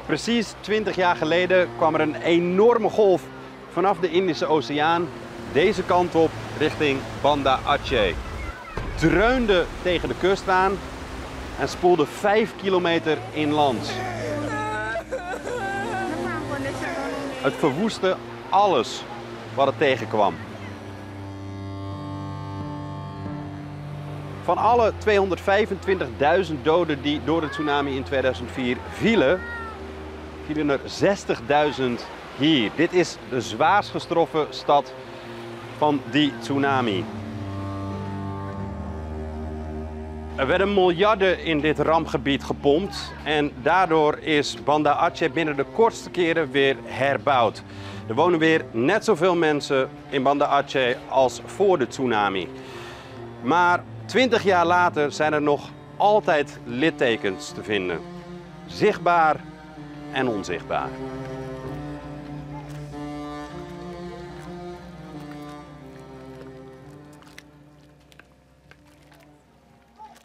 Precies 20 jaar geleden kwam er een enorme golf vanaf de Indische Oceaan deze kant op richting Banda Aceh. Dreunde tegen de kust aan en spoelde 5 kilometer inlands. Het verwoestte alles wat het tegenkwam. Van alle 225.000 doden die door de tsunami in 2004 vielen er 60.000 hier. Dit is de zwaarst getroffen stad van die tsunami. Er werden miljarden in dit rampgebied gepompt en daardoor is Banda Aceh binnen de kortste keren weer herbouwd. Er wonen weer net zoveel mensen in Banda Aceh als voor de tsunami. Maar 20 jaar later zijn er nog altijd littekens te vinden. Zichtbaar en onzichtbaar.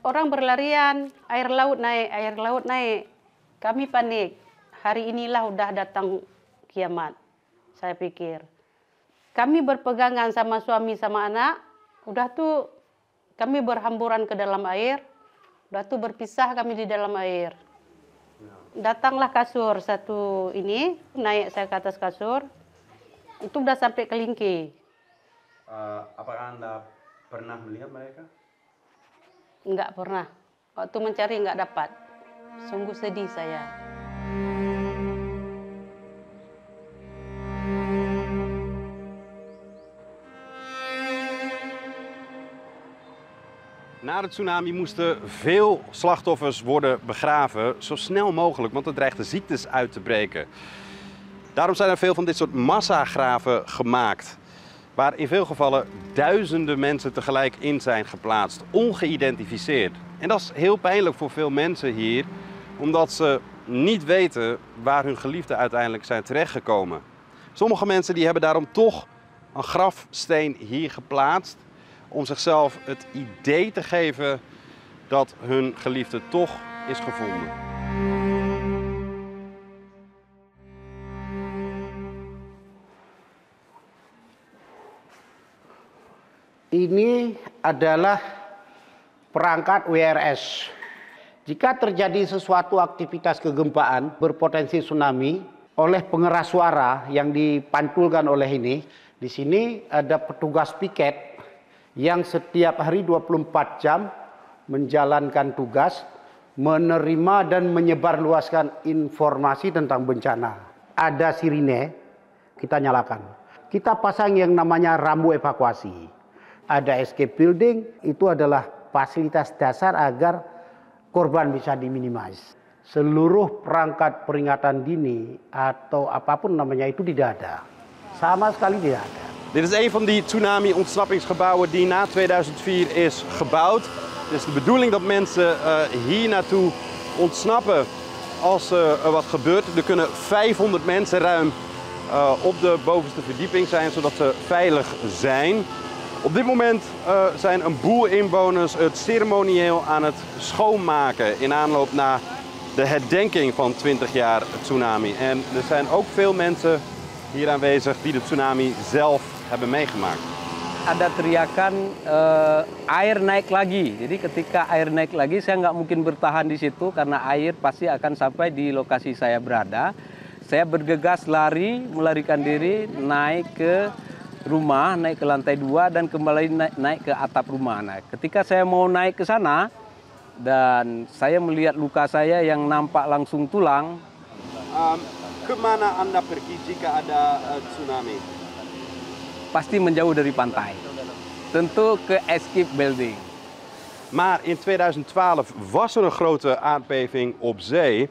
Orang berlarian, air laut naik. Kami panik. Hari inilah udah datang kiamat, saya pikir. Kami berpegangan sama suami sama anak, udah tuh kami berhamburan ke dalam air, udah tuh berpisah kami di dalam air. Datanglah kasur satu ini, naik saya ke atas kasur, itu udah sampai ke lingki. Apakah Anda pernah melihat mereka? Enggak pernah. Waktu mencari enggak dapat. Sungguh sedih saya. Na de tsunami moesten veel slachtoffers worden begraven, zo snel mogelijk, want er dreigden ziektes uit te breken. Daarom zijn er veel van dit soort massagraven gemaakt, waar in veel gevallen duizenden mensen tegelijk in zijn geplaatst, ongeïdentificeerd. En dat is heel pijnlijk voor veel mensen hier, omdat ze niet weten waar hun geliefden uiteindelijk zijn terechtgekomen. Sommige mensen die hebben daarom toch een grafsteen hier geplaatst, om zichzelf het idee te geven dat hun geliefde toch is gevonden. Ini adalah perangkat WRS. Jika terjadi sesuatu aktivitas kegempaan berpotensi tsunami oleh pengeras suara yang dipantulkan oleh ini, di sini ada petugas piket yang setiap hari 24 jam menjalankan tugas, menerima dan menyebarluaskan informasi tentang bencana. Ada sirine, kita nyalakan. Kita pasang yang namanya rambu evakuasi. Ada escape building, itu adalah fasilitas dasar agar korban bisa diminimais. Seluruh perangkat peringatan dini atau apapun namanya itu tidak ada. Sama sekali tidak ada. Dit is een van die tsunami-ontsnappingsgebouwen die na 2004 is gebouwd. Het is de bedoeling dat mensen hier naartoe ontsnappen als er wat gebeurt. Er kunnen 500 mensen ruim op de bovenste verdieping zijn, zodat ze veilig zijn. Op dit moment zijn een boel inwoners het ceremonieel aan het schoonmaken in aanloop naar de herdenking van 20 jaar tsunami. En er zijn ook veel mensen hier aanwezig die de tsunami zelf hebben meegemaakt. Ada teriakan air naik lagi. Jadi ketika air naik lagi saya nggak mungkin bertahan di situ karena air pasti akan sampai di lokasi saya berada. Saya bergegas lari, melarikan diri, naik ke rumah, naik ke lantai 2 dan kembali naik ke atap rumah. Nah, ketika saya mau naik ke sana dan saya melihat luka saya yang nampak langsung tulang. Kemana Anda pergi jika ada tsunami? Pasti menjauh dari pantai. Tentu ke escape building. Maar in 2012 was er een grote aardbeving op zee.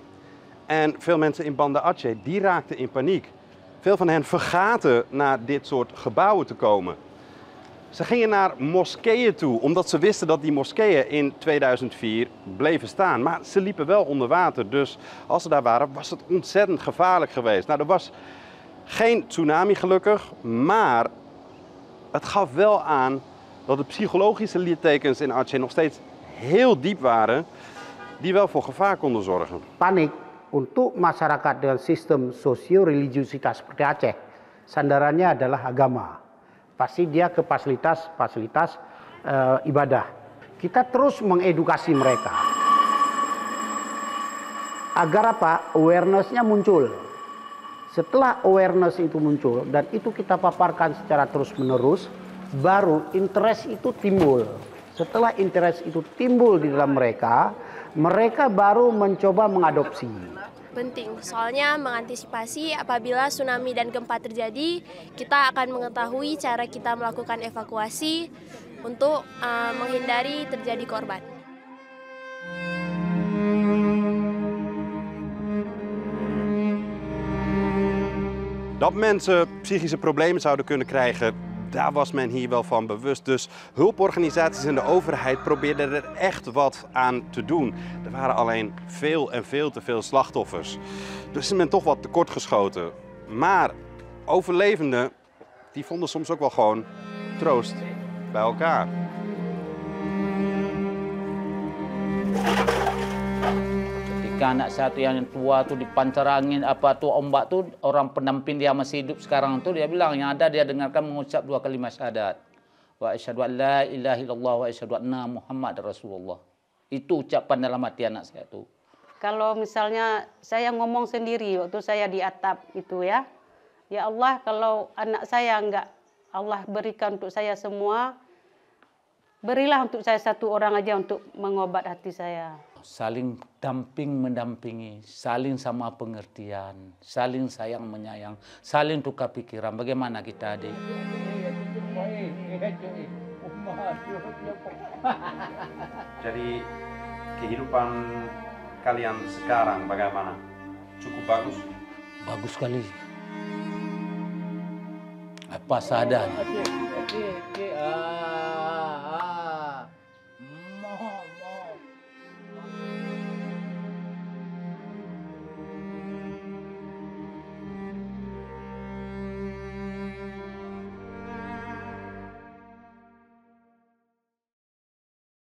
En veel mensen in Banda Aceh die raakten in paniek. Veel van hen vergaten naar dit soort gebouwen te komen. Ze gingen naar moskeeën toe, omdat ze wisten dat die moskeeën in 2004 bleven staan. Maar ze liepen wel onder water, dus als ze daar waren, was het ontzettend gevaarlijk geweest. Nou, er was geen tsunami gelukkig, maar het gaf wel aan dat de psychologische littekens in Aceh nog steeds heel diep waren, die wel voor gevaar konden zorgen. Panik, untuk masyarakat dengan sistem sosio-religiusitas seperti Aceh, sandarannya adalah agama. Pasti dia ke fasilitas ibadah. Kita terus mengedukasi mereka. Agar apa? Awareness-nya muncul. Setelah awareness itu muncul dan itu kita paparkan secara terus-menerus, baru interest itu timbul. Setelah interest itu timbul di dalam mereka, mereka baru mencoba mengadopsi. Penting, soalnya mengantisipasi apabila tsunami dan gempa terjadi, kita akan mengetahui cara kita melakukan evakuasi untuk menghindari terjadi korban. Dat mensen psychische problemen zouden kunnen krijgen, daar was men hier wel van bewust. Dus hulporganisaties en de overheid probeerden er echt wat aan te doen. Er waren alleen veel en veel te veel slachtoffers. Dus is men toch wat tekortgeschoten. Maar overlevenden, die vonden soms ook wel gewoon troost bij elkaar. Ketika anak satu yang tua tuh dipancar angin apa tuh ombak tuh, orang pendamping dia masih hidup sekarang tuh, dia bilang yang ada dia dengarkan mengucap 2 kalimat syahadat. Wa asyhadu an la ilaha illallah wa asyhadu anna Muhammad Rasulullah. Itu ucapan dalam hati anak saya tuh. Kalau misalnya saya ngomong sendiri waktu saya di atap itu ya, ya Allah kalau anak saya enggak Allah berikan untuk saya semua, berilah untuk saya 1 orang aja untuk mengobat hati saya. Saling damping mendampingi, saling sama pengertian, saling sayang menyayang, saling tukar pikiran. Bagaimana kita adik? Jadi kehidupan kalian sekarang bagaimana? Cukup bagus? Bagus sekali. Apa seadanya.